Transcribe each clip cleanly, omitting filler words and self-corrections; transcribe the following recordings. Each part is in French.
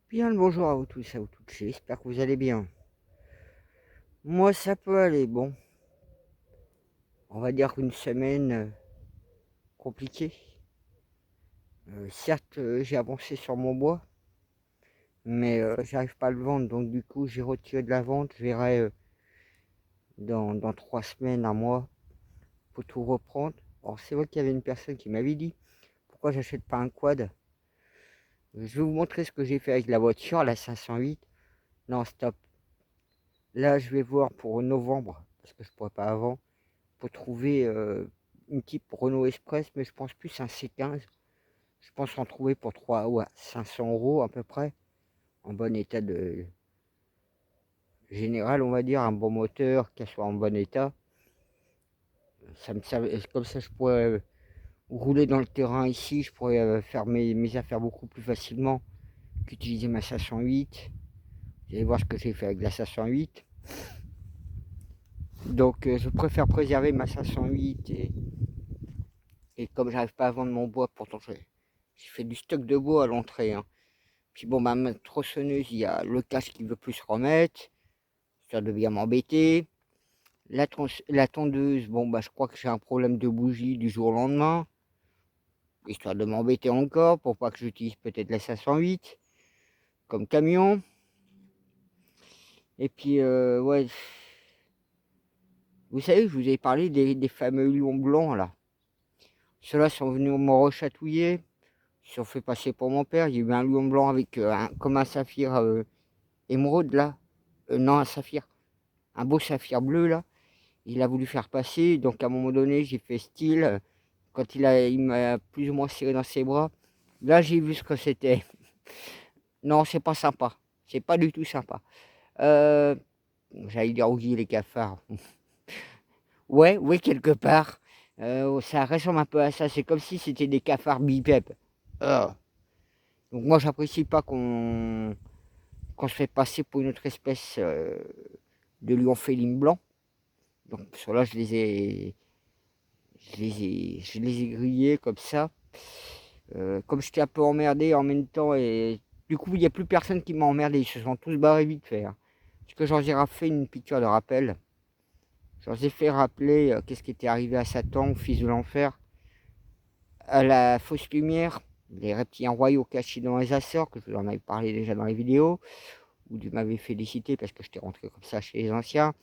Bien le bonjour à vous tous, à vous toutes, j'espère que vous allez bien. Moi ça peut aller, bon, on va dire qu'une semaine compliquée. Certes, j'ai avancé sur mon bois, mais j'arrive pas à le vendre, donc du coup j'ai retiré de la vente, je verrai dans 3 semaines, un mois, pour tout reprendre. Alors c'est vrai qu'il y avait une personne qui m'avait dit, pourquoi j'achète pas un quad? Je vais vous montrer ce que j'ai fait avec la voiture, la 508. Non, stop. Là je vais voir pour novembre, parce que je pourrais pas avant. Pour trouver une type Renault Express, mais je pense plus un C15. Je pense en trouver pour 3 ou 500 euros à peu près, en bon état de général, on va dire, un bon moteur, qu'elle soit en bon état. Ça me serve, comme ça je pourrais rouler dans le terrain ici, je pourrais faire mes affaires beaucoup plus facilement qu'utiliser ma 508. Vous allez voir ce que j'ai fait avec la 508. Donc je préfère préserver ma 508 et comme j'arrive pas à vendre mon bois, pourtant j'ai fait du stock de bois à l'entrée, hein. Puis bon, ma tronçonneuse, il y a le casque qui veut plus se remettre, ça devient m'embêter. La tondeuse, bon bah je crois que j'ai un problème de bougie du jour au lendemain, histoire de m'embêter encore, pour pas que j'utilise peut-être la 508 comme camion. Et puis ouais, vous savez, je vous ai parlé des fameux lions blancs là. Ceux-là sont venus me rechatouiller, ils se sont fait passer pour mon père. Il y a eu un lion blanc avec comme un saphir émeraude là. Non, un saphir, un beau saphir bleu là. Il a voulu faire passer, donc à un moment donné, j'ai fait style. Quand il m'a plus ou moins serré dans ses bras, là j'ai vu ce que c'était. Non, c'est pas sympa. C'est pas du tout sympa. Euh, J'allais dire oui, les cafards. Ouais, ouais, quelque part. Ça ressemble un peu à ça. C'est comme si c'était des cafards bipèdes. Ah. Donc moi, j'apprécie pas qu'on se fait passer pour une autre espèce de lion féline blanc. Donc ceux-là, je les ai grillés comme ça. Comme j'étais un peu emmerdé en même temps, et du coup, il n'y a plus personne qui m'a emmerdé. Ils se sont tous barrés vite fait, hein. Parce que j'en ai fait une piqûre de rappel. J'en ai fait rappeler qu'est-ce qui était arrivé à Satan, au fils de l'enfer, à la fausse lumière, les reptiliens royaux cachés dans les Açores, que je vous en avais parlé déjà dans les vidéos, où tu m'avais félicité parce que j'étais rentré comme ça chez les anciens.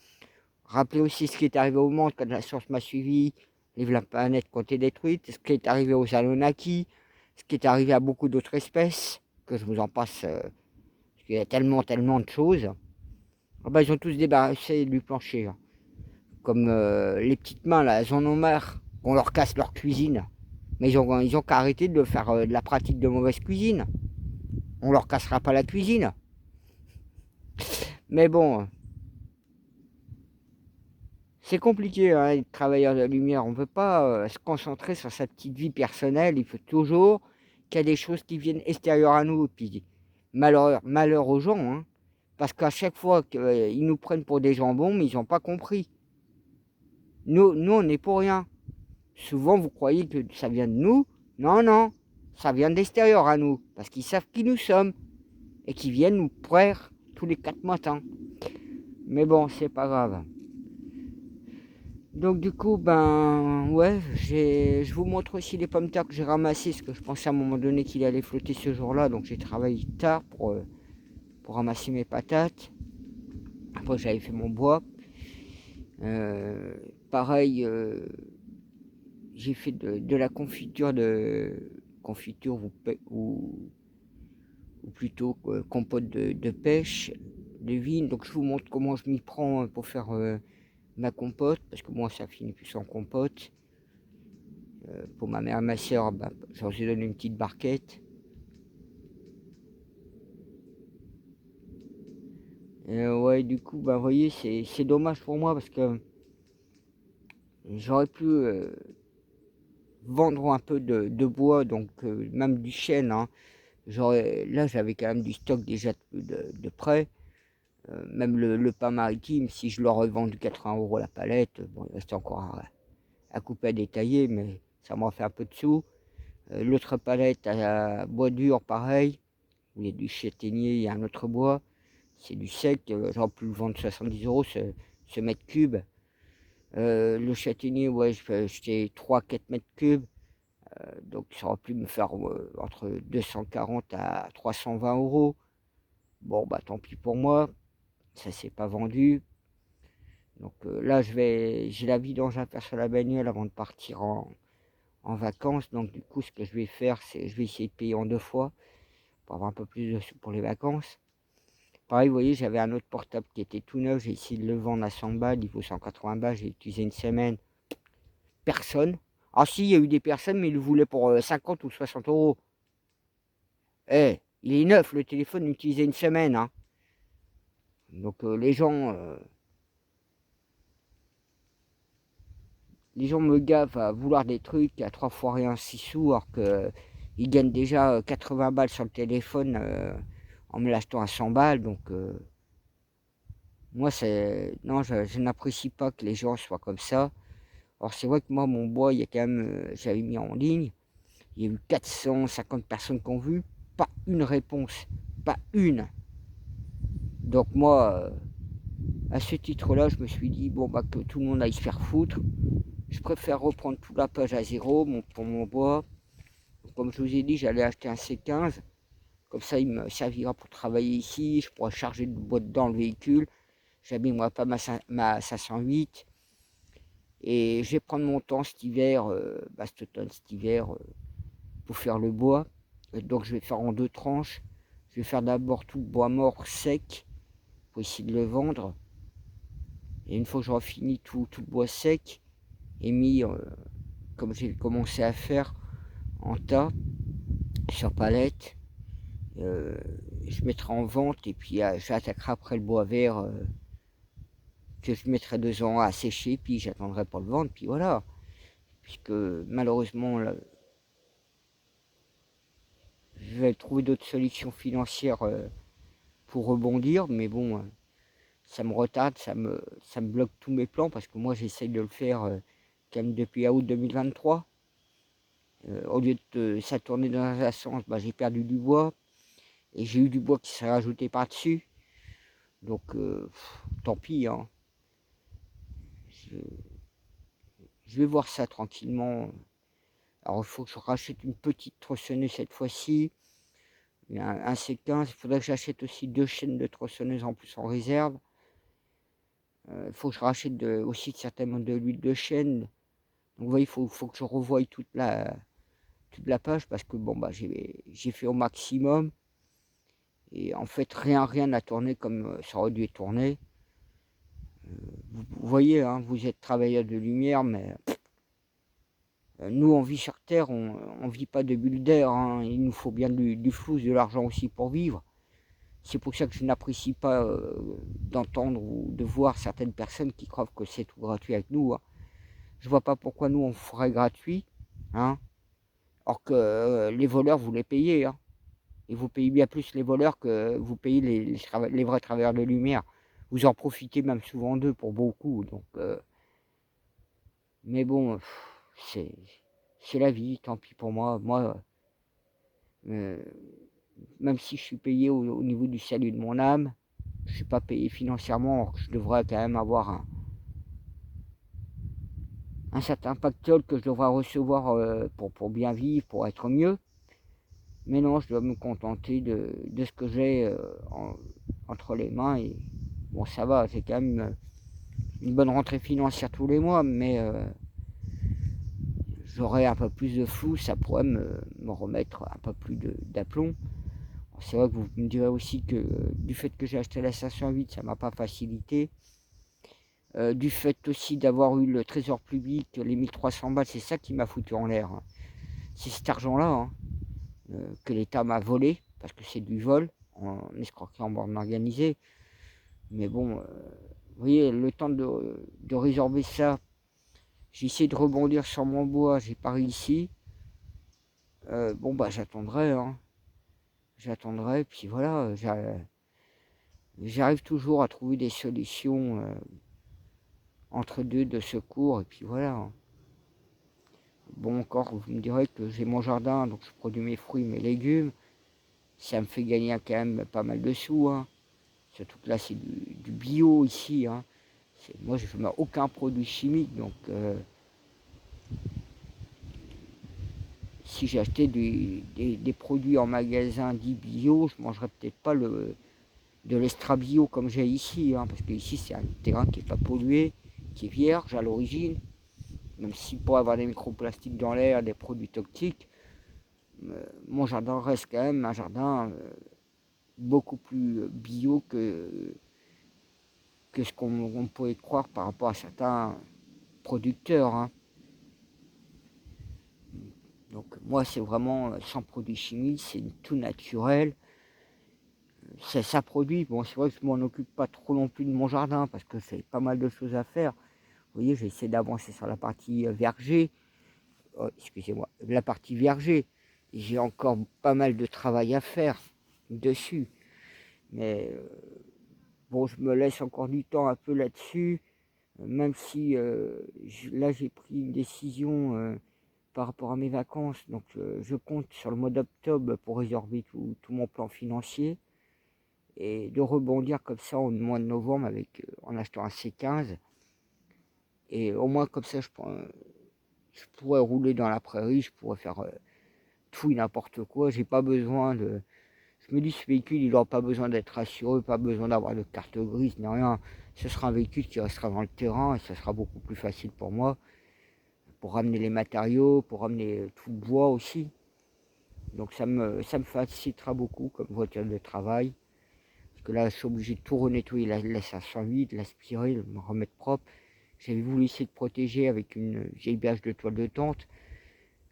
Rappeler aussi ce qui est arrivé au monde quand la source m'a suivi, la planète qui a été détruite, ce qui est arrivé aux Anunnaki, ce qui est arrivé à beaucoup d'autres espèces, que je vous en passe, parce qu'il y a tellement de choses. Ah bah, ils ont tous débarrassé du plancher, hein. Comme les petites mains, là, elles en ont marre qu'on leur casse leur cuisine. Mais ils ont qu'à arrêter de faire de la pratique de mauvaise cuisine. On leur cassera pas la cuisine. Mais bon, c'est compliqué, hein, être travailleur de la lumière. On ne peut pas se concentrer sur sa petite vie personnelle. Il faut toujours qu'il y a des choses qui viennent extérieures à nous. Puis malheur aux gens, hein, parce qu'à chaque fois qu'ils nous prennent pour des jambons, mais ils n'ont pas compris. Nous, on n'est pour rien. Souvent, vous croyez que ça vient de nous. Non, non, ça vient de l'extérieur à nous, parce qu'ils savent qui nous sommes et qu'ils viennent nous praire tous les 4 matins. Mais bon, c'est pas grave. Donc du coup, ben ouais, je vous montre aussi les pommes de terre que j'ai ramassées, parce que je pensais à un moment donné qu'il allait flotter ce jour-là, donc j'ai travaillé tard pour ramasser mes patates. Après j'avais fait mon bois. Euh, Pareil, j'ai fait de la confiture ou plutôt compote de pêche, de vigne. Donc je vous montre comment je m'y prends pour faire ma compote, parce que moi ça finit plus en compote. Pour ma mère et ma soeur, bah, j'en ai donné une petite barquette. Ouais, du coup, bah, vous voyez, c'est dommage pour moi parce que j'aurais pu vendre un peu de bois, donc même du chêne, hein. Là, j'avais quand même du stock déjà de près. Même le pain maritime, si je l'aurais vendu 80 euros la palette, bon, il restait encore à couper, à détailler, mais ça m'a fait un peu de sous. L'autre palette à bois dur, pareil. où il y a du châtaignier, il y a un autre bois, c'est du sec, j'aurais pu le vendre 70 € ce mètre cube. Le châtaignier, ouais, je peux acheter 3-4 mètres cubes, donc ça aurait pu me faire entre 240 à 320 €. Bon, bah tant pis pour moi, ça s'est pas vendu. Donc là, j'ai la vidange à faire sur la bagnole avant de partir en vacances. Donc du coup, ce que je vais faire, c'est je vais essayer de payer en 2 fois pour avoir un peu plus de sous pour les vacances. Pareil, vous voyez, j'avais un autre portable qui était tout neuf, j'ai essayé de le vendre à 100 balles, il vaut 180 balles, j'ai utilisé une semaine. Personne. Ah si, il y a eu des personnes, mais ils le voulaient pour 50 ou 60 €. Eh, il est neuf, le téléphone utilisé une semaine, hein. Donc les gens me gavent à vouloir des trucs à 3 fois rien 6 sous, alors que ils gagnent déjà 80 balles sur le téléphone en me l'achetant à 100 balles. Donc moi, non, je n'apprécie pas que les gens soient comme ça. Alors c'est vrai que moi, mon bois, il y a quand même, j'avais mis en ligne, il y a eu 450 personnes qui ont vu, pas une réponse, pas une. Donc moi, à ce titre-là, je me suis dit, bon, bah, que tout le monde aille se faire foutre. Je préfère reprendre toute la page à zéro pour mon bois. Comme je vous ai dit, j'allais acheter un C15. Comme ça, il me servira pour travailler ici. Je pourrai charger le bois dans le véhicule. J'abîmerai pas ma 508. Et je vais prendre mon temps cet hiver, cet automne, cet hiver, pour faire le bois. Donc je vais faire en 2 tranches. Je vais faire d'abord tout le bois mort sec pour essayer de le vendre. Et une fois que j'aurai fini tout le bois sec et mis, comme j'ai commencé à faire, en tas, sur palette, je mettrai en vente et puis j'attaquerai après le bois vert que je mettrai 2 ans à sécher, puis j'attendrai pour le vendre, puis voilà. Puisque malheureusement, là, je vais trouver d'autres solutions financières pour rebondir, mais bon, ça me retarde, ça me bloque tous mes plans, parce que moi j'essaye de le faire quand même depuis août 2023. Au lieu de ça tourner dans un sens, bah, j'ai perdu du bois, et j'ai eu du bois qui s'est rajouté par-dessus. Donc tant pis, hein. Je, je vais voir ça tranquillement. Alors il faut que je rachète une petite tronçonneuse cette fois-ci. Un C15, il faudrait que j'achète aussi 2 chaînes de tronçonneuses en plus en réserve. Il faut que je rachète aussi certainement de l'huile de chêne. Donc vous voyez, il faut que je revoie toute la page, parce que bon, bah, j'ai fait au maximum. Et en fait, rien n'a tourné comme ça aurait dû tourner. Vous voyez, hein, vous êtes travailleur de lumière, mais nous, on vit sur Terre, on vit pas de bulles d'air, hein. Il nous faut bien du flou, de l'argent aussi pour vivre. C'est pour ça que je n'apprécie pas d'entendre ou de voir certaines personnes qui croient que c'est tout gratuit avec nous, hein. Je vois pas pourquoi nous, on ferait gratuit, hein, or que les voleurs, vous les payez, hein. Et vous payez bien plus les voleurs que vous payez les vrais travailleurs de lumière. Vous en profitez même souvent d'eux pour beaucoup. Donc, mais bon, c'est la vie, tant pis pour moi. Moi, même si je suis payé au niveau du salut de mon âme, je ne suis pas payé financièrement, je devrais quand même avoir un certain pactole que je devrais recevoir pour bien vivre, pour être mieux. Mais non, je dois me contenter de ce que j'ai entre les mains. Et bon, ça va, c'est quand même une bonne rentrée financière tous les mois, mais j'aurais un peu plus de flou, ça pourrait me remettre un peu plus d'aplomb. C'est vrai que vous me direz aussi que du fait que j'ai acheté la 508, ça ne m'a pas facilité. Du fait aussi d'avoir eu le trésor public, les 1300 balles, c'est ça qui m'a foutu en l'air, hein. C'est cet argent-là, hein, que l'État m'a volé, parce que c'est du vol, en escroquerie en bande organisée. Mais bon, vous voyez, le temps de résorber ça, j'ai essayé de rebondir sur mon bois, j'ai pas réussi. Bon, bah j'attendrai, hein. J'attendrai, puis voilà, j'arrive toujours à trouver des solutions entre deux de secours, et puis voilà, hein. Bon, encore, vous me direz que j'ai mon jardin, donc je produis mes fruits, mes légumes. Ça me fait gagner quand même pas mal de sous, hein. Surtout que là, c'est du bio ici, hein. Moi, je ne mets aucun produit chimique, donc si j'achetais des produits en magasin dits bio, je ne mangerais peut-être pas de l'extra bio comme j'ai ici, hein, parce que ici, c'est un terrain qui n'est pas pollué, qui est vierge à l'origine, même si pour avoir des microplastiques dans l'air, des produits toxiques, mon jardin reste quand même un jardin beaucoup plus bio que ce qu'on pourrait croire par rapport à certains producteurs, hein. Donc moi c'est vraiment sans produits chimiques, c'est tout naturel. Ça produit, bon c'est vrai que je m'en occupe pas trop non plus de mon jardin parce que c'est pas mal de choses à faire. Vous voyez, j'ai essayé d'avancer sur la partie verger, excusez-moi, la partie verger. J'ai encore pas mal de travail à faire dessus. Mais bon, je me laisse encore du temps un peu là-dessus, même si là j'ai pris une décision par rapport à mes vacances. Donc je compte sur le mois d'octobre pour résorber tout mon plan financier et de rebondir comme ça au mois de novembre en achetant un C15. Et au moins comme ça, je pourrais rouler dans la prairie, je pourrais faire tout et n'importe quoi. J'ai pas besoin de... Je me dis, ce véhicule, il n'aura pas besoin d'être assuré, pas besoin d'avoir de carte grise, ni rien. Ce sera un véhicule qui restera dans le terrain et ça sera beaucoup plus facile pour moi, pour ramener les matériaux, pour ramener tout le bois aussi. Donc ça me facilitera beaucoup comme voiture de travail. Parce que là, je suis obligé de tout renettoyer, la 508, l'aspirer, me remettre propre. J'avais voulu essayer de protéger avec une vieille bâche de toile de tente.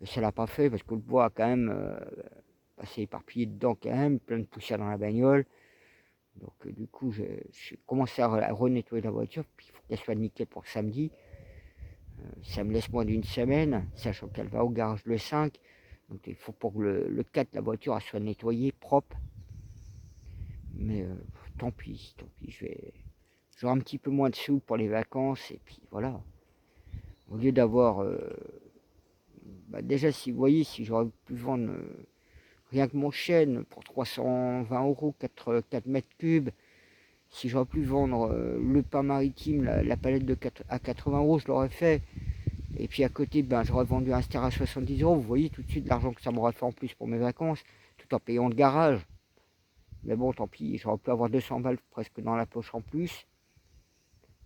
Ça ne l'a pas fait parce que le bois a quand même passé éparpillé dedans quand même, plein de poussière dans la bagnole. Donc du coup, j'ai commencé à renettoyer la voiture, puis il faut qu'elle soit nickel pour samedi. Ça me laisse moins d'une semaine, sachant qu'elle va au garage le 5. Donc il faut pour le 4, la voiture elle soit nettoyée, propre. Mais tant pis, j'aurai un petit peu moins de sous pour les vacances, et puis voilà. Au lieu d'avoir... déjà, si vous voyez, si j'aurais pu vendre rien que mon chêne pour 320 euros, 4 mètres cubes, si j'aurais pu vendre le pain maritime, la palette à 80 euros, je l'aurais fait. Et puis à côté, j'aurais vendu un ster à 70 euros. Vous voyez tout de suite l'argent que ça m'aurait fait en plus pour mes vacances, tout en payant le garage. Mais bon, tant pis, j'aurais pu avoir 200 balles presque dans la poche en plus.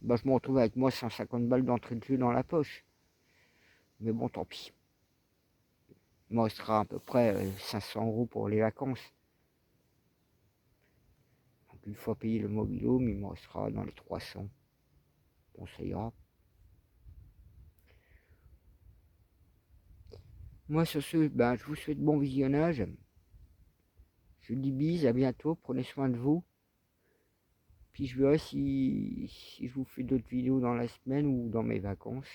Je me retrouve avec moi 150 balles d'entrée de jeu dans la poche. Mais bon, tant pis. Il me restera à peu près 500 euros pour les vacances. Donc une fois payé le mobil-home, il me restera dans les 300. Bon, ça ira. Moi, sur ce, je vous souhaite bon visionnage. Je vous dis bise, à bientôt, prenez soin de vous. Puis je verrai si je vous fais d'autres vidéos dans la semaine ou dans mes vacances.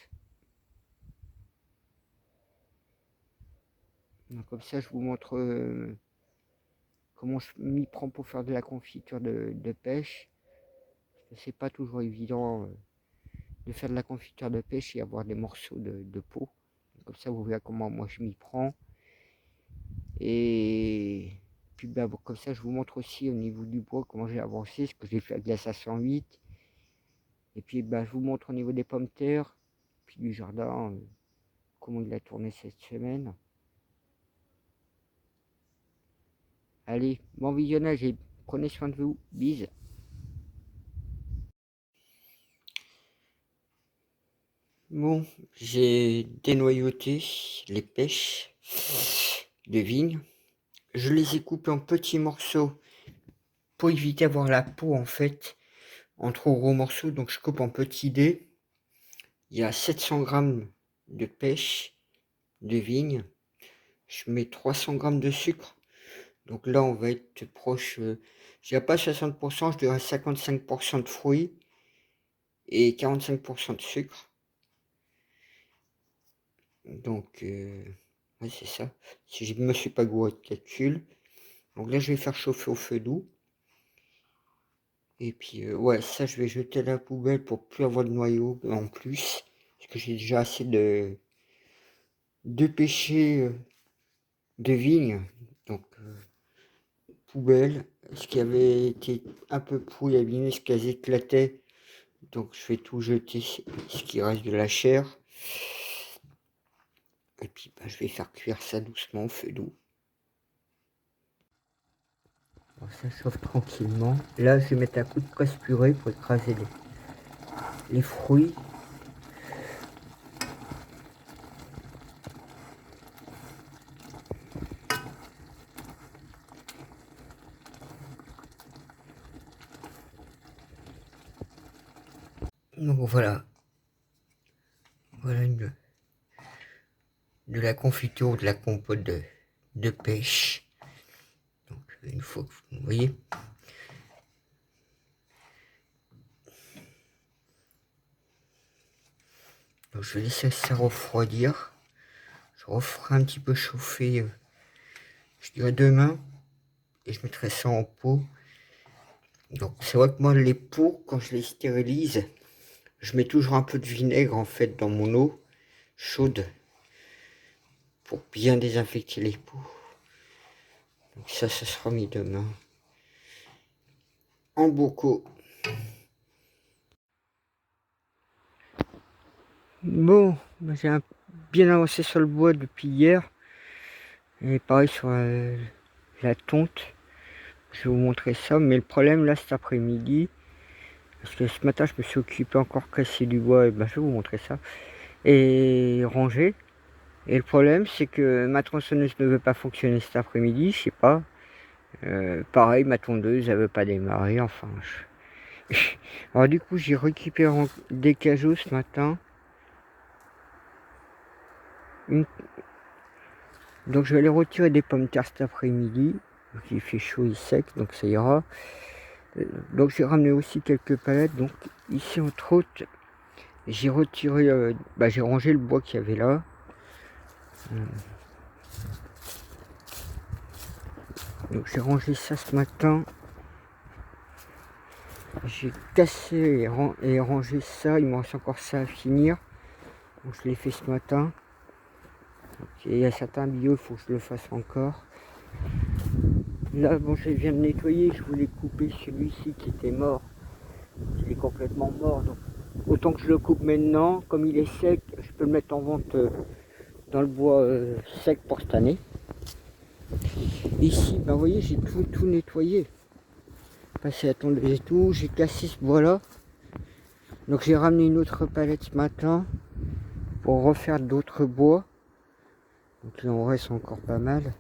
Donc, comme ça, je vous montre comment je m'y prends pour faire de la confiture de pêche. C'est pas toujours évident de faire de la confiture de pêche et avoir des morceaux de peau. Comme ça, vous verrez comment moi je m'y prends. Et puis comme ça, je vous montre aussi au niveau du bois comment j'ai avancé, ce que j'ai fait avec la 508. Et puis je vous montre au niveau des pommes de terre, puis du jardin, comment il a tourné cette semaine. Allez, bon visionnage et prenez soin de vous. Bisous. Bon, j'ai dénoyauté les pêches de vigne. Je les ai coupées en petits morceaux pour éviter d'avoir la peau en fait en trop gros morceaux. Donc je coupe en petits dés. Il y a 700 grammes de pêche de vigne. Je mets 300 grammes de sucre. Donc là, on va être proche. Je dirais pas 60%, je dirais 55% de fruits et 45% de sucre. Donc, ouais, c'est ça. Si je ne me suis pas gouré de calcul. Donc là, je vais faire chauffer au feu doux. Et puis, ouais, ça, je vais jeter à la poubelle pour plus avoir de noyaux en plus. Parce que j'ai déjà assez de pêcher de vigne. Donc, poubelle, ce qui avait été un peu pourri, abîmé, ce qu'elles éclataient. Donc je vais tout jeter, ce qui reste de la chair. Et puis je vais faire cuire ça doucement au feu doux. Alors, ça chauffe tranquillement. Là je vais mettre un coup de presse purée pour écraser les fruits. Donc voilà. Voilà de la confiture, de la compote de pêche. Donc une fois que vous voyez. Donc je vais laisser ça refroidir. Je referai un petit peu chauffer, je dirais demain. Et je mettrai ça en pot. Donc c'est vrai que moi les pots, quand je les stérilise, je mets toujours un peu de vinaigre en fait dans mon eau chaude pour bien désinfecter les pots. Donc ça sera mis demain en bocaux. Bon, j'ai bien avancé sur le bois depuis hier. Et pareil sur la tonte. Je vais vous montrer ça. Mais le problème là cet après-midi, parce que ce matin je me suis occupé encore casser du bois, et je vais vous montrer ça. Et ranger. Et le problème c'est que ma tronçonneuse ne veut pas fonctionner cet après-midi, je sais pas. Pareil, ma tondeuse elle veut pas démarrer, enfin. Alors du coup j'ai récupéré des cajots ce matin. Donc je vais aller retirer des pommes de terre cet après-midi. Il fait chaud, il sec, donc ça ira. Donc j'ai ramené aussi quelques palettes. Donc ici entre autres, j'ai retiré, j'ai rangé le bois qu'il y avait là. Donc j'ai rangé ça ce matin. J'ai cassé et rangé ça. Il me reste encore ça à finir. Donc je l'ai fait ce matin. Il y a certains bio, il faut que je le fasse encore. Là, bon, je viens de nettoyer. Je voulais couper celui-ci qui était mort. Il est complètement mort. Donc autant que je le coupe maintenant. Comme il est sec, je peux le mettre en vente dans le bois sec pour cette année. Ici, vous voyez, j'ai tout nettoyé. Passé la tondeuse et tout. J'ai cassé ce bois là. Donc j'ai ramené une autre palette ce matin pour refaire d'autres bois. Donc il en reste encore pas mal.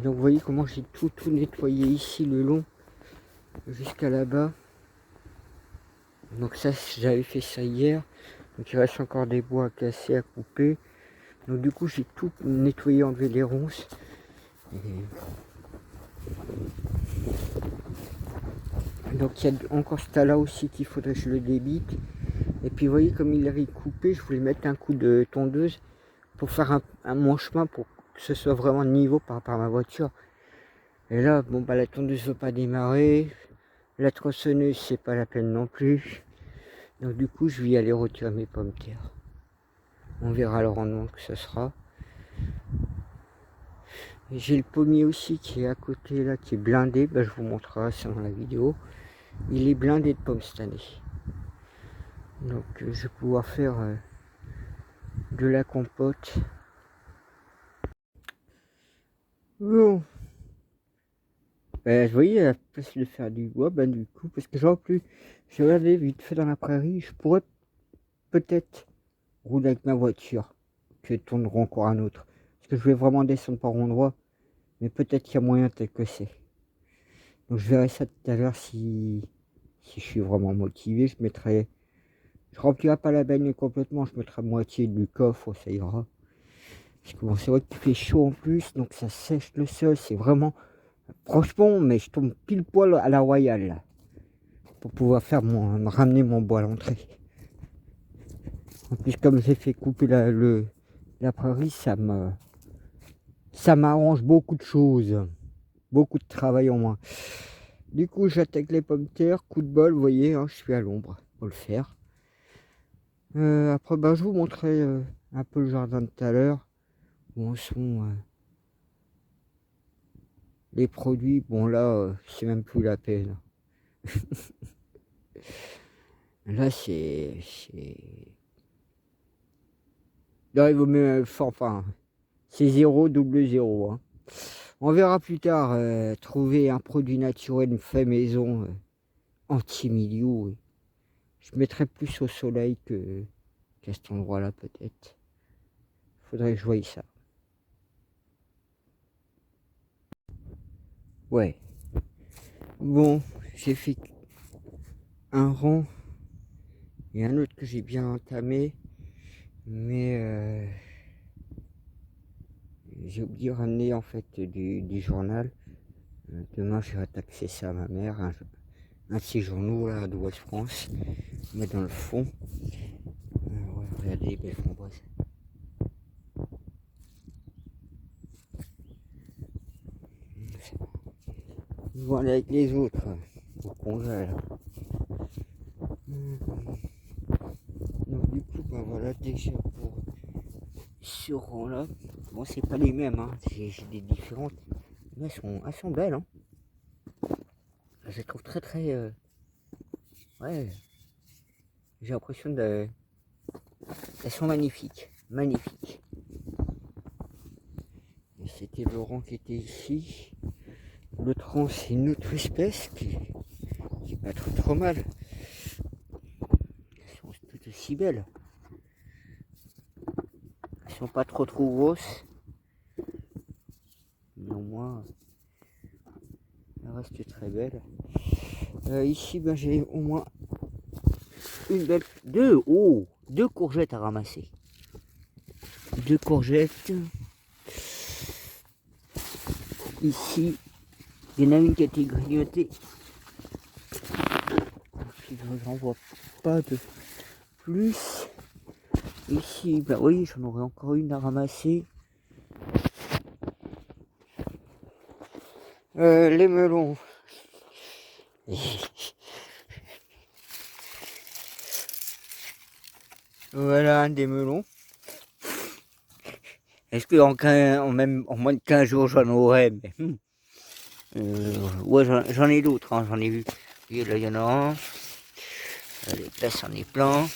Donc vous voyez comment j'ai tout nettoyé ici le long jusqu'à là-bas. Donc ça j'avais fait ça hier. Donc il reste encore des bois à casser, à couper. Donc du coup j'ai tout nettoyé, enlevé les ronces. Donc il y a encore ce tas là aussi qu'il faudrait que je le débite. Et puis vous voyez comme il avait coupé, je voulais mettre un coup de tondeuse pour faire mon chemin pour que ce soit vraiment niveau par rapport à ma voiture. Et là, bon la tondeuse ne veut pas démarrer. La tronçonneuse, c'est pas la peine non plus. Donc du coup, je vais aller retirer mes pommes de terre. On verra le rendement que ce sera. J'ai le pommier aussi qui est à côté là, qui est blindé. Je vous montrerai ça dans la vidéo. Il est blindé de pommes cette année. Donc je vais pouvoir faire de la compote. Bon. Vous voyez, à la place de faire du bois, du coup, parce que j'aurais pu, je regardais vite fait dans la prairie, je pourrais peut-être rouler avec ma voiture, que tourneront encore un autre. Parce que je vais vraiment descendre par endroit, mais peut-être qu'il y a moyen tel que c'est. Donc je verrai ça tout à l'heure si je suis vraiment motivé, je remplirai pas la baigne complètement, je mettrai moitié du coffre, ça ira. Parce que bon, c'est vrai qu'il fait chaud en plus, donc ça sèche le sol, c'est vraiment, franchement, mais je tombe pile poil à la royale là, pour pouvoir faire me ramener mon bois à l'entrée. En plus, comme j'ai fait couper la prairie, ça m'arrange beaucoup de choses, beaucoup de travail en moins. Du coup, j'attaque les pommes de terre, coup de bol, vous voyez, hein, je suis à l'ombre pour le faire. Après, je vous montrerai un peu le jardin de tout à l'heure, où en sont Les produits, bon là, c'est même plus la peine. Là, c'est... Là, il vaut mieux... Enfin, c'est 0, double 0. Hein. On verra plus tard trouver un produit naturel fait maison anti-milieu. Je mettrais plus au soleil qu'à cet endroit-là peut-être. Faudrait que je voie ça. Ouais. Bon, j'ai fait un rang et un autre que j'ai bien entamé. Mais j'ai oublié de ramener en fait du journal. Demain, je vais taxer ça à ma mère. Un de ces journaux là d'Ouest France. Mettre dans le fond. Ouais, regardez les belles framboises. Voilà avec les autres. Au congé là. Donc du coup, ben voilà déjà pour ce rang là. Bon, c'est pas les mêmes, hein. J'ai des différentes. Mais elles sont belles, hein. Je les trouve très très... ouais. J'ai l'impression de... Elles sont magnifiques. Magnifiques. C'était Laurent qui était ici. L'autre rang, c'est une autre espèce qui est pas trop mal. Elles sont toutes aussi belles. Elles sont pas trop grosses. Mais au moins, elles restent très belles. Ici, ben, j'ai au moins une belle... deux courgettes à ramasser. Deux courgettes. Ici, il y en a une qui a été grignotée. J'en vois pas de plus. Ici, bah oui, j'en aurais encore une à ramasser. Les melons. Voilà un des melons. Est-ce que en moins de 15 jours j'en aurai ouais, j'en ai d'autres, hein, j'en ai vu. Et là, il y en a un. Les places, c'en est plein.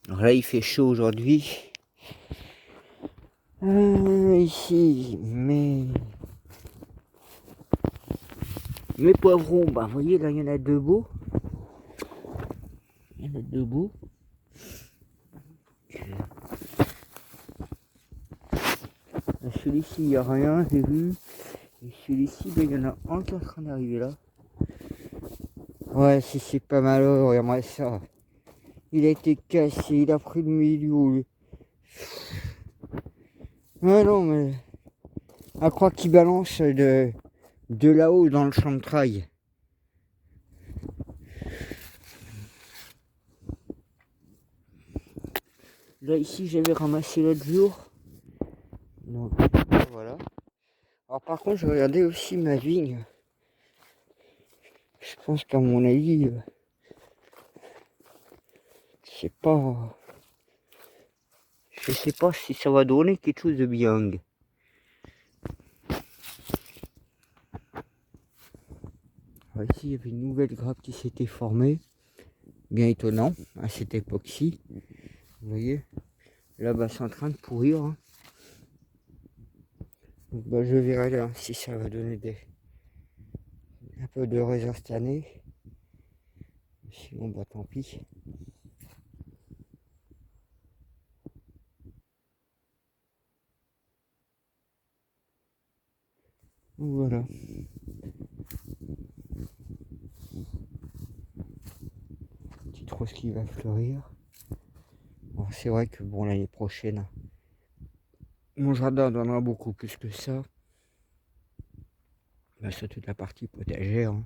Alors là, il fait chaud aujourd'hui. Ici, mes poivrons, bah, vous voyez, là, il y en a deux beaux. Il y en a deux beaux. Celui-ci, il n'y a rien, j'ai vu. Et celui-ci, ben, il y en a un qui est en train d'arriver là. Ouais, si c'est pas malheureux, regarde-moi ça. Il a été cassé, il a pris le milieu. Ah non, mais à croire qu'il balance de là-haut dans le champ de trail. Là, ici, j'avais ramassé l'autre jour. Donc, voilà. Alors, par contre, je regardais aussi ma vigne. Je pense qu'à mon avis, je sais pas si ça va donner quelque chose de bien. Alors, ici, il y avait une nouvelle grappe qui s'était formée. Bien étonnant à cette époque-ci. Vous voyez, là bas c'est en train de pourrir. Hein. Donc, bah, je verrai là si ça va donner un peu de raisin cette année. Sinon bah tant pis. Donc, voilà. Petite rose qui va fleurir. Bon, c'est vrai que bon l'année prochaine, mon jardin donnera beaucoup plus que ça. Bah, sur toute la partie potagère. Hein.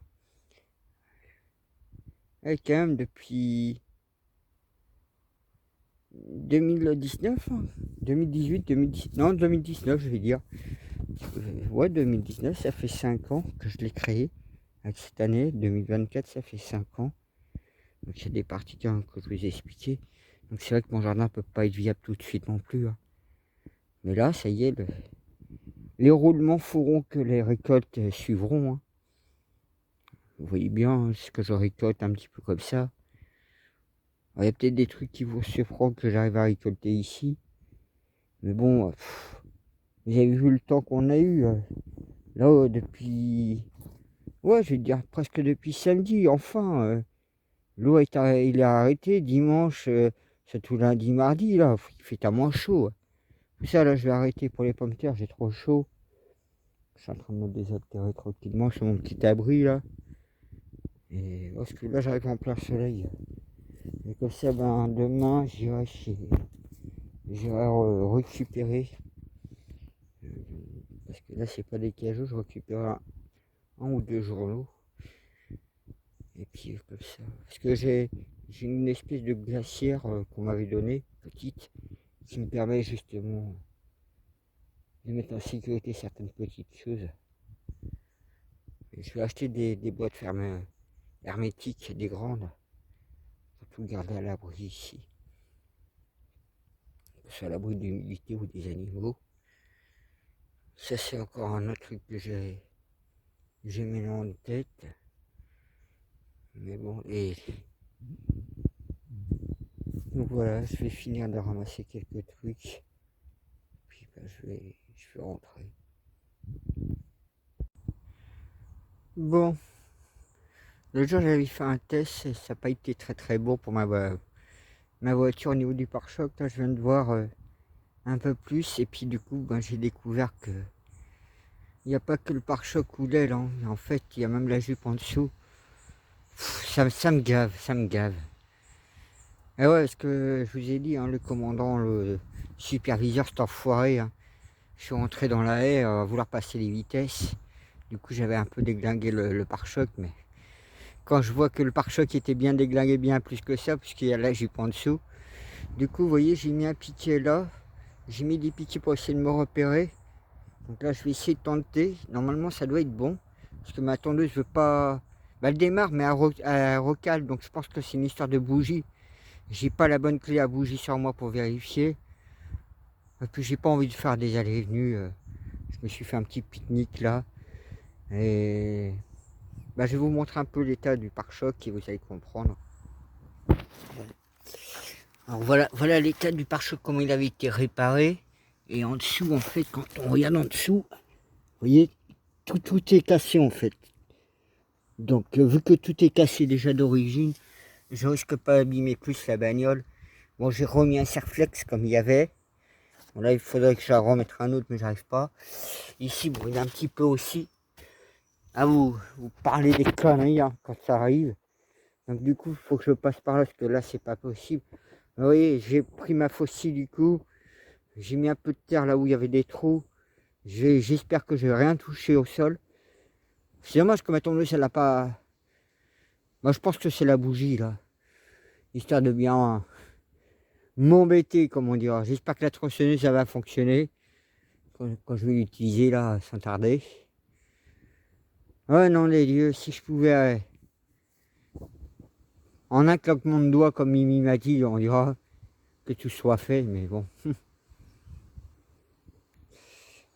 Et quand même depuis 2019, 2018, 2019, non 2019 je vais dire. Ouais 2019, ça fait 5 ans que je l'ai créé. Avec cette année, 2024, ça fait 5 ans. Donc il y a des parties que je vous ai expliquées. Donc c'est vrai que mon jardin peut pas être viable tout de suite non plus. Hein. Mais là, ça y est, Les roulements feront que les récoltes suivront, hein. Vous voyez bien ce que je récolte un petit peu comme ça. Il y a peut-être des trucs qui vous surprennent que j'arrive à récolter ici. Mais bon, vous avez vu le temps qu'on a eu. Là, depuis... Ouais, je vais dire presque depuis samedi, enfin. L'eau il a arrêté dimanche, surtout lundi, mardi, là. Il fait tellement chaud. Tout ça, là, je vais arrêter pour les pommes de terre, j'ai trop chaud. Je suis en train de me désaltérer tranquillement sur mon petit abri, là. Et parce que là, j'arrive en plein soleil. Et comme ça, ben, demain, j'irai récupérer. Parce que là, c'est pas des cajoux, je récupère un ou deux jours l'eau. Et puis, comme ça. Parce que j'ai une espèce de glacière qu'on m'avait donnée, petite, qui me permet justement de mettre en sécurité certaines petites choses. Et je vais acheter des boîtes fermées hermétiques, des grandes, pour tout garder à l'abri ici. Que ce soit à l'abri de l'humidité ou des animaux. Ça, c'est encore un autre truc que j'ai mis en tête. Mais bon, et donc voilà, je vais finir de ramasser quelques trucs. Puis ben, je vais rentrer. Bon, le jour j'avais fait un test et ça n'a pas été très bon pour ma voiture au niveau du pare-choc. Là, je viens de voir un peu plus et puis du coup, ben, j'ai découvert que il n'y a pas que le pare-choc coulait là. En fait, il y a même la jupe en dessous. Ça me gave, ça me gave. Et ouais, parce que je vous ai dit, hein, le commandant, le superviseur, cet enfoiré, hein, je suis rentré dans la haie à vouloir passer les vitesses. Du coup, j'avais un peu déglingué le pare-choc, mais quand je vois que le pare-choc était bien déglingué, bien plus que ça, puisqu'il y a la jupe en dessous. Du coup, vous voyez, j'ai mis un piquet là. J'ai mis des piquets pour essayer de me repérer. Donc là, je vais essayer de tenter. Normalement, ça doit être bon. Parce que ma tondeuse veut pas... Bah, elle démarre, mais elle recale. Donc je pense que c'est une histoire de bougie. J'ai pas la bonne clé à bougie sur moi pour vérifier. Et puis j'ai pas envie de faire des allées et venues. Je me suis fait un petit pique-nique là. Et bah, je vais vous montrer un peu l'état du pare-choc et vous allez comprendre. Alors voilà l'état du pare-choc, comment il avait été réparé. Et en dessous, en fait, quand on regarde en dessous, vous voyez, tout est cassé en fait. Donc vu que tout est cassé déjà d'origine, je risque pas d'abîmer plus la bagnole. Bon, j'ai remis un serre-flex comme il y avait. Bon, là, il faudrait que je remette un autre, mais j'arrive pas. Ici, bon, il y a un petit peu aussi. À vous parler des conneries hein, quand ça arrive. Donc du coup, il faut que je passe par là, parce que là, c'est pas possible. Vous voyez, j'ai pris ma faucille du coup. J'ai mis un peu de terre là où il y avait des trous. J'espère que je n'ai rien touché au sol. C'est dommage que ma tondeuse, elle n'a pas... Moi, je pense que c'est la bougie, là. Histoire de bien m'embêter, comme on dira. J'espère que la tronçonneuse, ça va fonctionner. Quand je vais l'utiliser, là, sans tarder. Ouais, non, les dieux, si je pouvais... en un claquement de doigts, comme Mimi m'a dit, on dira que tout soit fait, mais bon.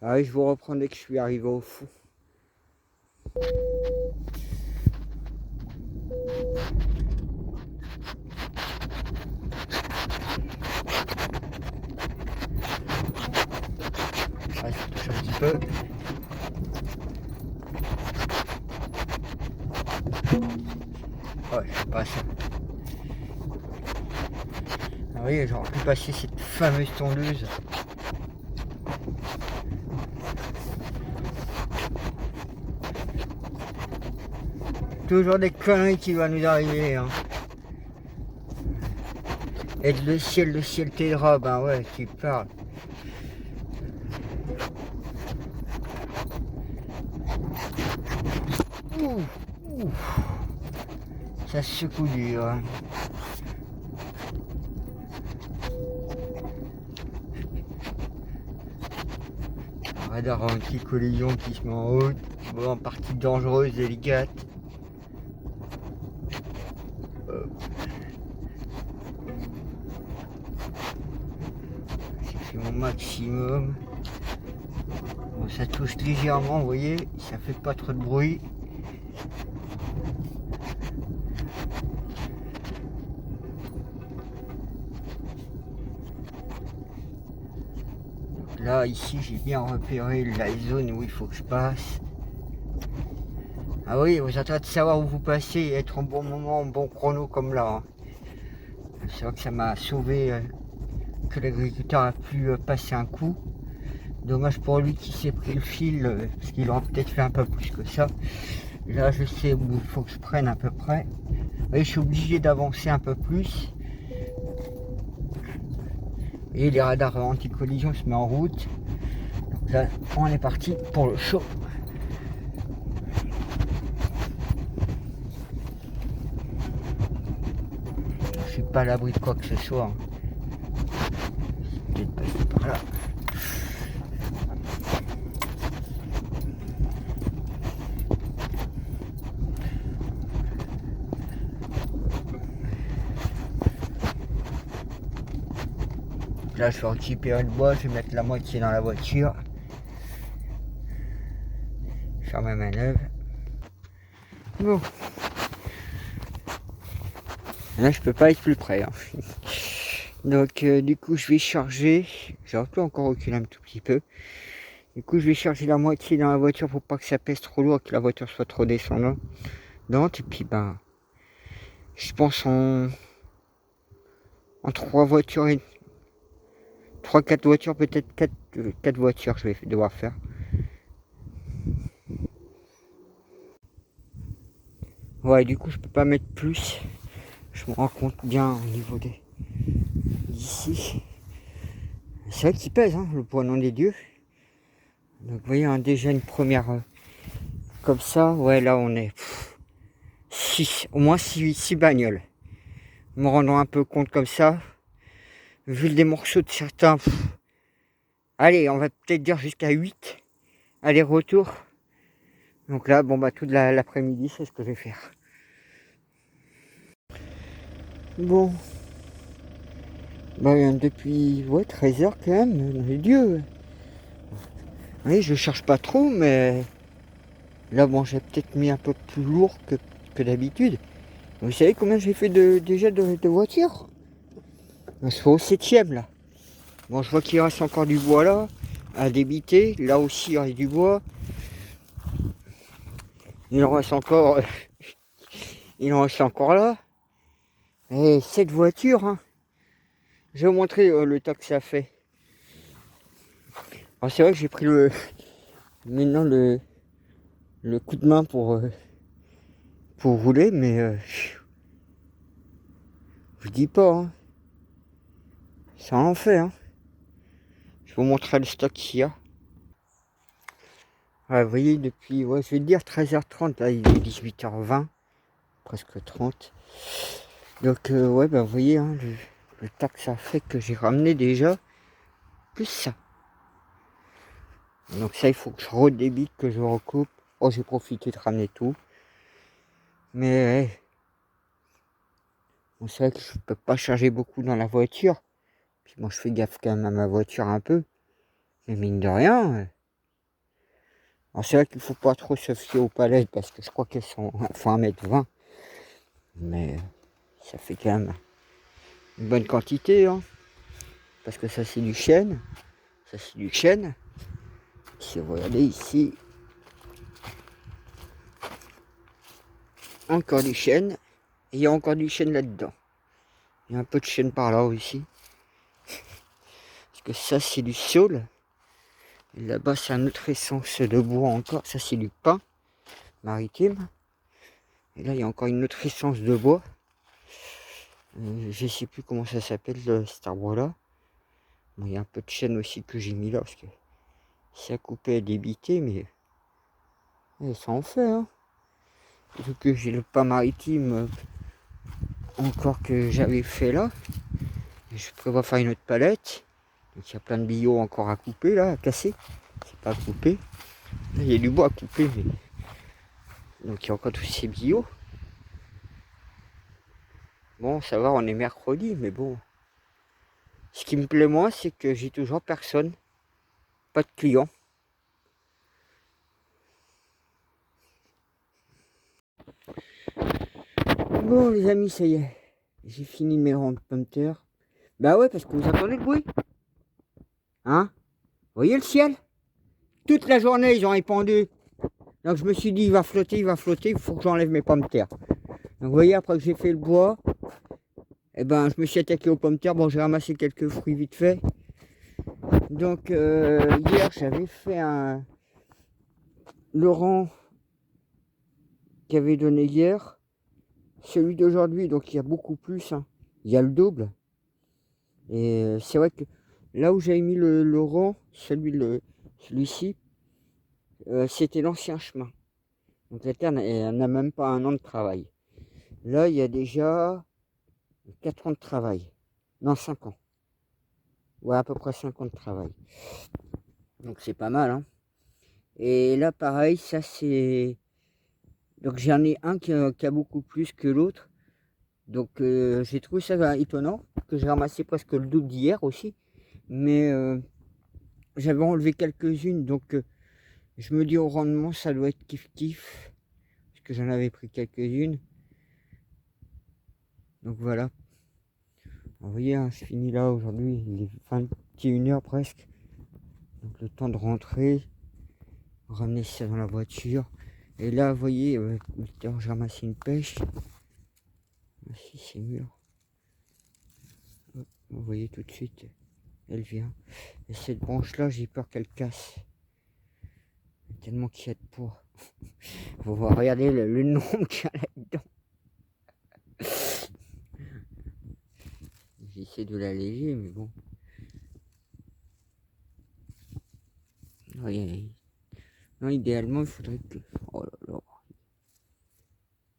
Allez, je vous reprends dès que je suis arrivé au fond. Allez, je touche un petit peu. Ouais, je passe. Ah, vous voyez, j'aurais pu passer cette fameuse tondeuse. Toujours des conneries qui vont nous arriver. Hein. Et le ciel t'aidera, ben ouais, tu parles. Ouf. Ça secoue dur. Hein. Radar anti-collision qui se met en haute. Bon, en partie dangereuse, délicate. J'ai fait mon maximum. Bon, ça touche légèrement, vous voyez, ça fait pas trop de bruit. Donc là, ici, j'ai bien repéré la zone où il faut que je passe. Ah oui, vous êtes en train de savoir où vous passez et être en bon moment, en bon chrono comme là. Hein. C'est vrai que ça m'a sauvé que l'agriculteur a pu passer un coup. Dommage pour lui qui s'est pris le fil, parce qu'il aurait peut-être fait un peu plus que ça. Là, je sais où il faut que je prenne à peu près. Et je suis obligé d'avancer un peu plus. Et les radars anti-collision se mettent en route. Donc là, on est parti pour le show. Je suis pas à l'abri de quoi que ce soit. Hein. Peut-être passer par là. Là, je vais récupérer le bois, je vais mettre la moitié dans la voiture. Faire ma manœuvre. Bon. Là, je peux pas être plus près. Hein. Donc, du coup, je vais charger. J'aurais pu encore reculer un tout petit peu. Du coup, je vais charger la moitié dans la voiture pour pas que ça pèse trop lourd, que la voiture soit trop descendante. Et puis, ben, je pense en 3 voitures et 3-4 voitures, peut-être 4 voitures, je vais devoir faire. Ouais, du coup, je peux pas mettre plus. Je me rends compte bien au niveau d'ici. C'est vrai qu'il pèse, hein, le poids nom des dieux. Donc, vous voyez, hein, déjà une première comme ça. Ouais, là, on est 6, au moins 6 bagnoles. Me rendant un peu compte comme ça. Vu des morceaux de certains. Allez, on va peut-être dire jusqu'à 8 aller-retour. Donc là, bon, bah, toute l'après-midi, c'est ce que je vais faire. Bon. Bah, depuis 13 heures quand même, mon Dieu. Oui, je cherche pas trop, mais là, bon, j'ai peut-être mis un peu plus lourd que d'habitude. Vous savez combien j'ai fait déjà de voitures? On se fait au 7ème là. Bon, je vois qu'il reste encore du bois là, à débiter. Là aussi, il reste du bois. Il en reste encore, il en reste encore là. Et cette voiture, hein. Je vais vous montrer le temps que ça fait. Alors c'est vrai que j'ai pris maintenant le coup de main pour rouler, mais je dis pas, hein. Ça en fait, hein. Je vous montrerai le stock qu'il y a. Ouais, vous voyez, depuis, je vais dire 13h30, là il est 18h20, presque 30. Donc, ouais, bah, vous voyez, hein, le tas que ça fait que j'ai ramené déjà, plus ça. Donc ça, il faut que je redébite, que je recoupe. Oh, j'ai profité de ramener tout. Mais, bon, c'est vrai que je peux pas charger beaucoup dans la voiture. Puis moi, je fais gaffe quand même à ma voiture un peu. Mais mine de rien... Alors c'est vrai qu'il faut pas trop se fier aux palettes, parce que je crois qu'elles font 1m20. Mais ça fait quand même une bonne quantité, hein. Parce que ça, c'est du chêne. Ça, c'est du chêne. Si vous regardez ici, encore du chêne. Et il y a encore du chêne là-dedans. Il y a un peu de chêne par là aussi. Parce que ça, c'est du saule. Et là-bas, c'est une autre essence de bois encore. Ça, c'est du pin maritime. Et là, il y a encore une autre essence de bois. Je ne sais plus comment ça s'appelle, cet arbre-là. Bon, il y a un peu de chêne aussi que j'ai mis là. Parce que c'est à couper, à débiter, mais ça en fait, hein. Surtout que j'ai le pain maritime encore que j'avais fait là. Et je prévois faire une autre palette. Donc il y a plein de billots encore à couper là, à casser. C'est pas à couper. Là, il y a du bois à couper. Mais... donc il y a encore tous ces billots. Bon, ça va, on est mercredi, mais bon. Ce qui me plaît moi, c'est que j'ai toujours personne. Pas de clients. Bon les amis, ça y est, j'ai fini mes rangs de pommes de terre. Bah ouais, parce que vous entendez le bruit? Hein? Vous voyez le ciel? Toute la journée, ils ont répandu. Donc je me suis dit, il va flotter, il faut que j'enlève mes pommes de terre. Donc vous voyez, après que j'ai fait le bois, eh ben, je me suis attaqué aux pommes de terre. Bon, j'ai ramassé quelques fruits vite fait. Donc hier, j'avais fait le rang qu'il avait donné hier. Celui d'aujourd'hui, donc il y a beaucoup plus. Hein. Il y a le double. Et c'est vrai que là où j'avais mis le rang, celui-ci, c'était l'ancien chemin. Donc la terre n'a même pas 1 an de travail. Là, il y a déjà 4 ans de travail. Non, 5 ans. Ouais, à peu près 5 ans de travail. Donc c'est pas mal, hein. Et là, pareil, ça c'est... Donc j'en ai un qui a beaucoup plus que l'autre. Donc j'ai trouvé ça étonnant, que j'ai ramassé presque le double d'hier aussi. Mais j'avais enlevé quelques-unes, donc je me dis au rendement, ça doit être kiff-kiff. Parce que j'en avais pris quelques-unes. Donc voilà. Vous voyez, hein, je finis là aujourd'hui, il est 21h presque. Donc le temps de rentrer, ramener ça dans la voiture. Et là, vous voyez, j'ai ramassé une pêche. Ah, si, c'est mûr. Vous voyez tout de suite, elle vient. Et cette branche-là, j'ai peur qu'elle casse. Tellement qu'il y a de poids. Vous voir regarder le nombre qu'il y a là-dedans. J'essaie de l'alléger, mais bon. Oui, non, idéalement, il faudrait que... Oh là là.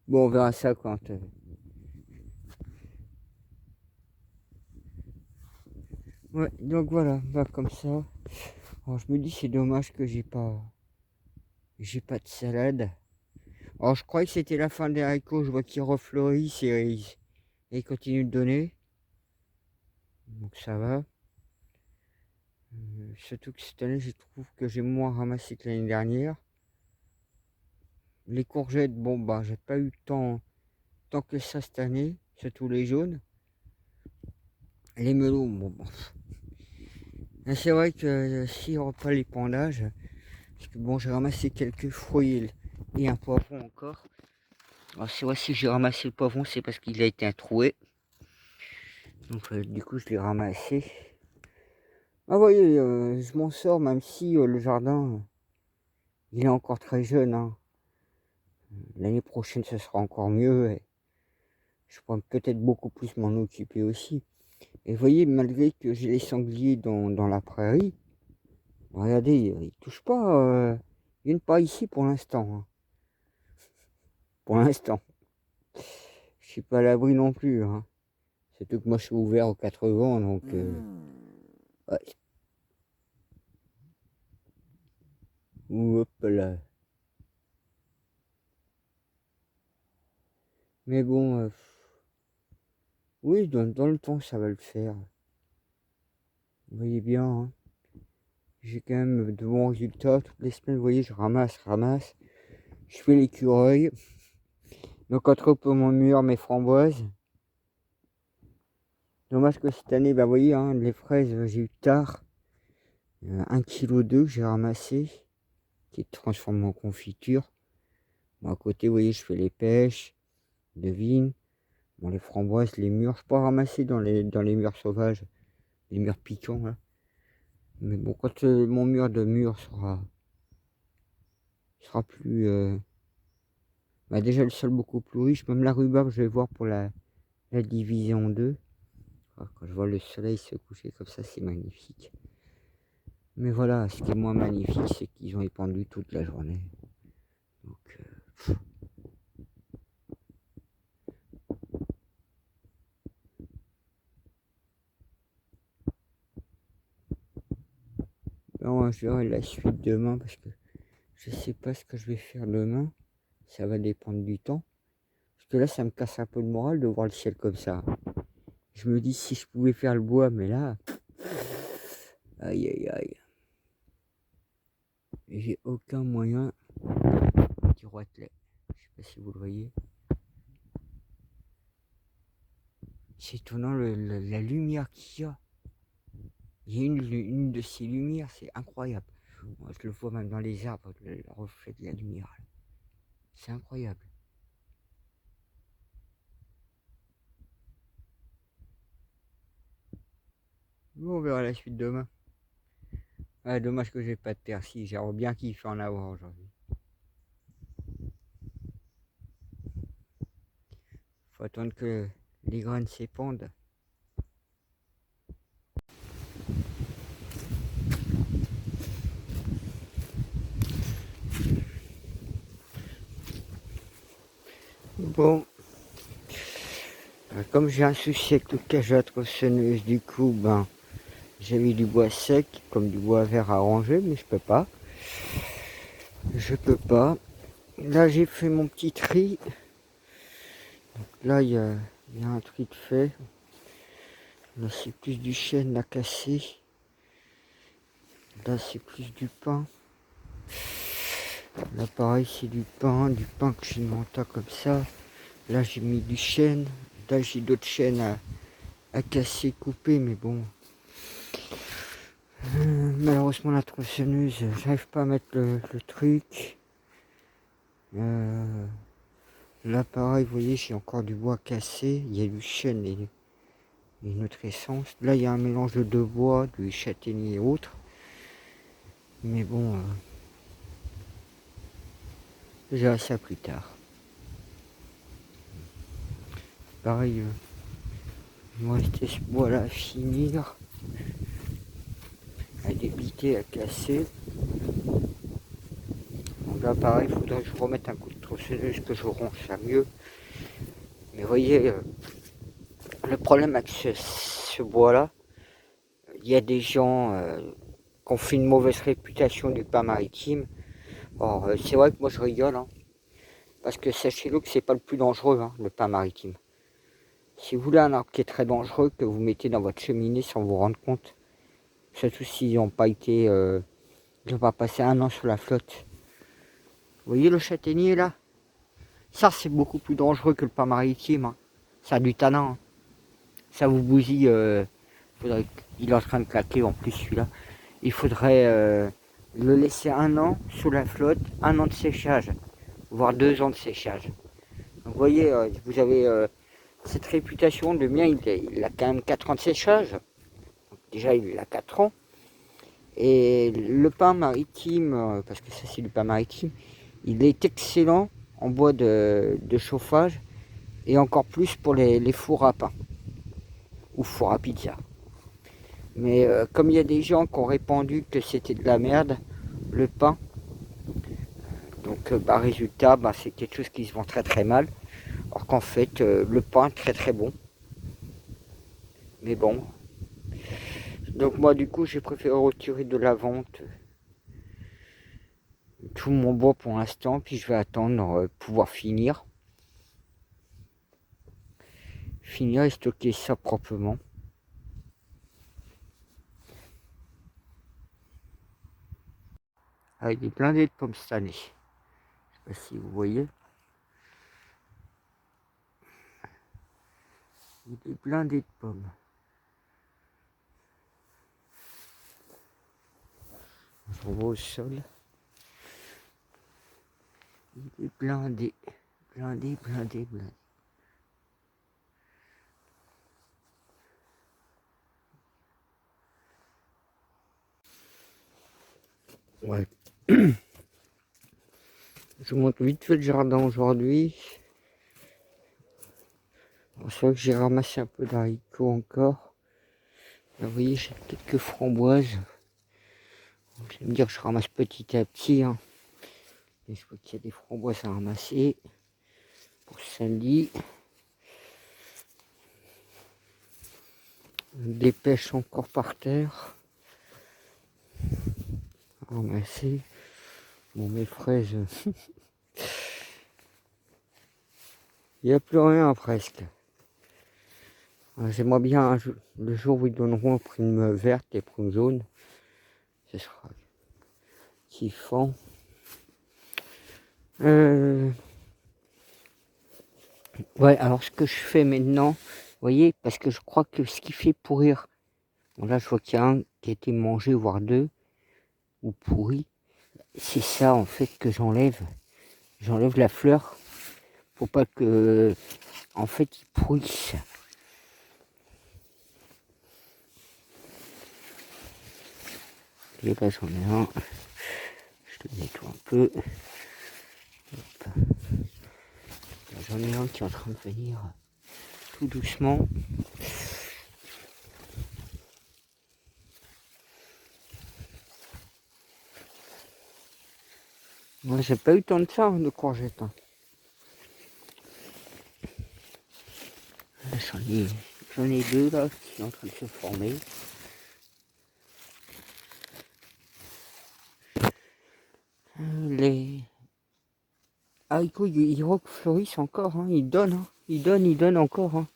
Bon, on verra ça quand... Ouais, donc voilà, bah comme ça. Alors je me dis c'est dommage que j'ai pas de salade. Alors je croyais que c'était la fin des haricots, je vois qu'ils refleurissent et ils continuent de donner. Donc ça va. Surtout que cette année je trouve que j'ai moins ramassé que l'année dernière. Les courgettes, bon bah j'ai pas eu tant que ça cette année, surtout les jaunes. Les melons, bon bah. C'est vrai que si on reprend les pendages, parce que bon j'ai ramassé quelques fruits et un poivron encore. Alors c'est vrai si j'ai ramassé le poivron c'est parce qu'il a été troué. Donc du coup je l'ai ramassé. Ah vous voyez, je m'en sors même si le jardin il est encore très jeune. Hein. L'année prochaine ce sera encore mieux. Et je pourrais peut-être beaucoup plus m'en occuper aussi. Et vous voyez, malgré que j'ai les sangliers dans la prairie, regardez, ils touchent pas. Ils viennent pas ici pour l'instant. Hein. Pour l'instant. Je suis pas à l'abri non plus. Hein. Surtout que moi je suis ouvert aux 4 vents, donc ouais. Hop là. Mais bon, oui, dans le temps ça va le faire. Vous voyez bien, hein. J'ai quand même de bons résultats. Toutes les semaines, vous voyez, je ramasse. Je fais l'écureuil. Donc entre peu mon mur, mes framboises. Dommage que cette année, bah vous voyez, hein, les fraises, j'ai eu tard. 1,2 kg que j'ai ramassé, qui est transformé en confiture. Bon, à côté, vous voyez, je fais les pêches, de vigne. Bon, les framboises, les mûres, je peux en ramasser dans les mûres sauvages, les mûres piquants, là. Mais bon, quand mon mur de mûres sera plus... bah déjà le sol beaucoup plus riche, même la rhubarbe, je vais voir pour la division 2. Alors, quand je vois le soleil se coucher comme ça, c'est magnifique. Mais voilà, ce qui est moins magnifique, c'est qu'ils ont épandu toute la journée. Donc, non, je verrai la suite demain parce que je sais pas ce que je vais faire demain. Ça va dépendre du temps. Parce que là, ça me casse un peu le moral de voir le ciel comme ça. Je me dis si je pouvais faire le bois, mais là, aïe aïe aïe. J'ai aucun moyen du roitelet. Je sais pas si vous le voyez. C'est étonnant la lumière qu'il y a. Il y a une de ces lumières, c'est incroyable. Moi, je le vois même dans les arbres, le reflet de la lumière. C'est incroyable. Bon, on verra la suite demain. Ah, dommage que j'ai pas de terre, si j'aimerais bien kiffé en avoir aujourd'hui. Faut attendre que les graines s'épandent. Bon, comme j'ai un souci avec le cage à tronçonneuse, du coup, ben, j'avais du bois sec, comme du bois vert à ranger, mais je peux pas. Je peux pas. Là, j'ai fait mon petit tri. Là, il y a un tri de fait. Là, c'est plus du chêne à casser. Là, c'est plus du pain. Là, pareil, c'est du pain que j'ai mis en tas comme ça. Là, j'ai mis du chêne. Là, j'ai d'autres chênes à casser, couper, mais bon. Malheureusement, la tronçonneuse, j'arrive pas à mettre le truc. Là, pareil, vous voyez, j'ai encore du bois cassé. Il y a du chêne et une autre essence. Là, il y a un mélange de deux bois, du châtaignier et autres. Mais bon, je verrai ça plus tard. Pareil, il me restait ce bois là à finir, à débiter, à casser. Donc là, pareil, il faudrait que je remette un coup de tronçonneuse, que je ronge ça mieux. Mais vous voyez, le problème avec ce bois là, il y a des gens qui ont fait une mauvaise réputation du pain maritime. Or, c'est vrai que moi je rigole, hein, parce que sachez-le que c'est pas le plus dangereux, hein, le pain maritime. Si vous voulez un arbre qui est très dangereux, que vous mettez dans votre cheminée sans vous rendre compte, surtout s'ils n'ont pas été, ils n'ont pas passé un an sur la flotte. Vous voyez le châtaignier là? Ça c'est beaucoup plus dangereux que le pain maritime, hein. Ça a du tanin, hein. Ça vous bousille, il est en train de claquer en plus celui-là. Il faudrait le laisser un an sous la flotte, un an de séchage, voire 2 ans de séchage. Donc vous voyez, vous avez cette réputation. Le mien, il a quand même 4 ans de séchage. Donc, déjà, il a 4 ans. Et le pain maritime, parce que ça c'est du pain maritime, il est excellent en bois de chauffage et encore plus pour les fours à pain ou fours à pizza. Mais comme il y a des gens qui ont répandu que c'était de la merde, le pain, donc résultat, c'est quelque chose qui se vend très très mal. Alors qu'en fait, le pain est très très bon. Mais bon. Donc moi du coup, j'ai préféré retirer de la vente tout mon bois pour l'instant, puis je vais attendre pouvoir finir et stocker ça proprement. Avec des blindés de pommes cette année. Je sais pas si vous voyez. Des blindés de pommes. Je revois au sol. Des blindés. Blindés. Ouais. Je vous montre vite fait le jardin aujourd'hui. C'est vrai que j'ai ramassé un peu d'haricots encore. Là, vous voyez, j'ai quelques framboises. Vous allez me dire que je ramasse petit à petit, hein. Et je vois qu'il y a des framboises à ramasser pour samedi. Des pêches encore par terre. À ramasser. Bon, mes fraises. Il n'y a plus rien presque. J'aimerais bien le jour où ils donneront prime verte et prime jaune. Ce sera kiffant. Ouais, alors ce que je fais maintenant, voyez, parce que je crois que ce qui fait pourrir, bon là je vois qu'il y a un qui a été mangé, voire deux, ou pourri, c'est ça en fait que j'enlève. J'enlève la fleur, faut pas que, en fait, il pourrisse. Et là j'en ai un, je le nettoie un peu. Hop. Là, j'en ai un qui est en train de venir tout doucement. Moi j'ai pas eu tant de ça de courgettes. Hein. Là, j'en ai deux là qui sont en train de se former. Les haricots ils fleurissent encore, hein. Ils donnent, hein. Ils donnent encore. Hein.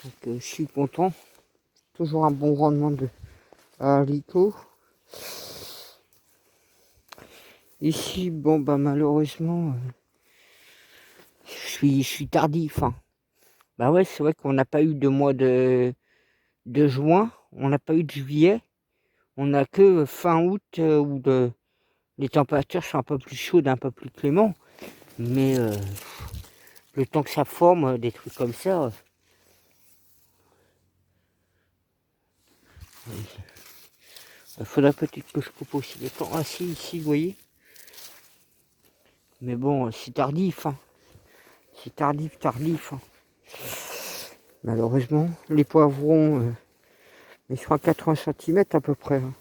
Donc je suis content. Toujours un bon rendement de haricots. Ici, bon bah malheureusement, je suis tardif. Hein. Bah ouais, c'est vrai qu'on n'a pas eu de mois de juin, on n'a pas eu de juillet, on n'a que fin août où les températures sont un peu plus chaudes, un peu plus clément. Mais le temps que ça forme, des trucs comme ça. Il faudrait peut-être que je coupe aussi les plants. Ah si, ici, vous voyez. Mais bon, c'est tardif. Hein. C'est tardif. Hein. Malheureusement, les poivrons, ils sont à 80 cm à peu près. Hein.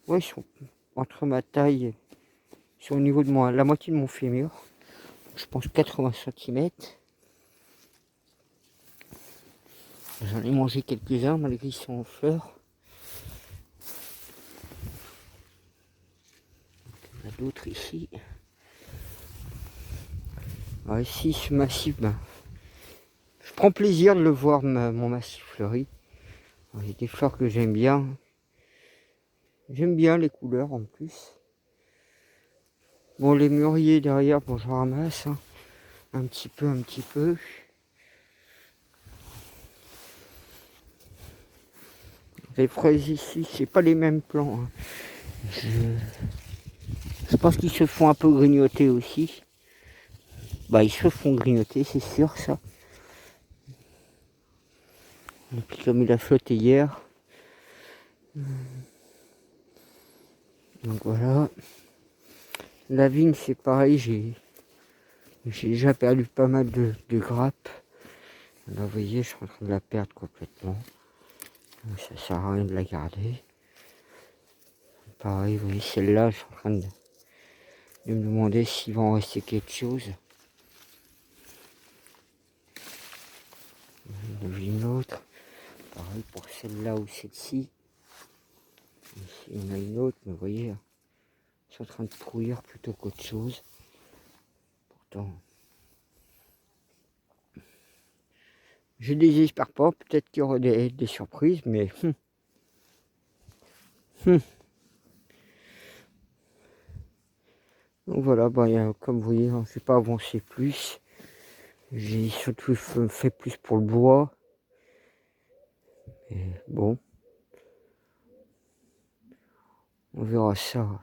Ouais, ils sont entre ma taille, ils sont au niveau de la moitié de mon fémur. Je pense 80 cm. J'en ai mangé quelques-uns malgré qu'ils sont en fleurs. Il y en a d'autres ici. Alors ici, ce massif, ben, je prends plaisir de le voir, mon massif fleuri. Il y a des fleurs que j'aime bien. J'aime bien les couleurs en plus. Bon, les mûriers derrière, bon, je ramasse. Hein. Un petit peu. Les fraises ici, c'est pas les mêmes plants. Hein. Je pense qu'ils se font un peu grignoter aussi. Bah, ils se font grignoter, c'est sûr, ça. Et puis, comme il a flotté hier. Donc voilà. La vigne, c'est pareil, j'ai déjà perdu pas mal de grappes. Là, vous voyez, je suis en train de la perdre complètement. Donc, ça sert à rien de la garder. Pareil, vous voyez, celle-là, je suis en train de me demander s'il va en rester quelque chose. Il y en a une autre. Pareil pour celle-là ou celle-ci. Ici, il y en a une autre, mais vous voyez, c'est en train de pourrir plutôt qu'autre chose. Pourtant, je désespère pas. Peut-être qu'il y aura des surprises, mais... Donc voilà, bah, comme vous voyez, je n'ai pas avancé plus. J'ai surtout fait plus pour le bois. Et bon, on verra ça.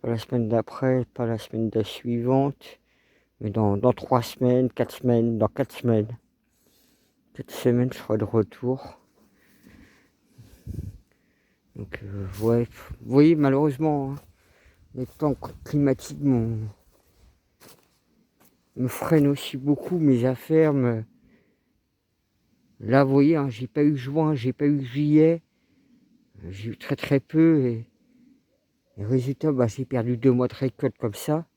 Pas la semaine d'après, pas la semaine suivante, mais dans 3 semaines, 4 semaines, dans 4 semaines. 4 semaines, je serai de retour. Donc, ouais, vous voyez, malheureusement, hein, les temps climatiques me freinent aussi beaucoup, mes affaires. Là, vous voyez, hein, j'ai pas eu juin, j'ai pas eu juillet, j'ai eu très peu. Et résultat, bah, j'ai perdu 2 mois de récolte comme ça.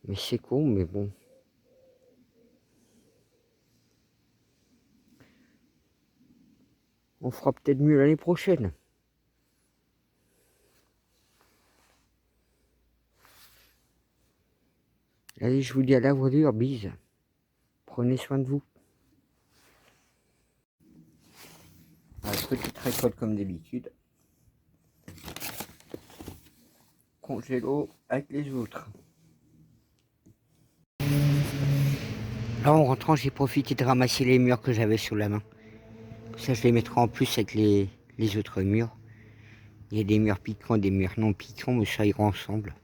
Mais c'est con, mais bon. On fera peut-être mieux l'année prochaine. Allez, je vous dis à la voiture, bise. Prenez soin de vous. Petite récolte comme d'habitude. Congélo avec les autres. Là, en rentrant, j'ai profité de ramasser les murs que j'avais sous la main. Ça, je les mettrai en plus avec les autres murs. Il y a des murs piquants, des murs non piquants, mais ça ira ensemble.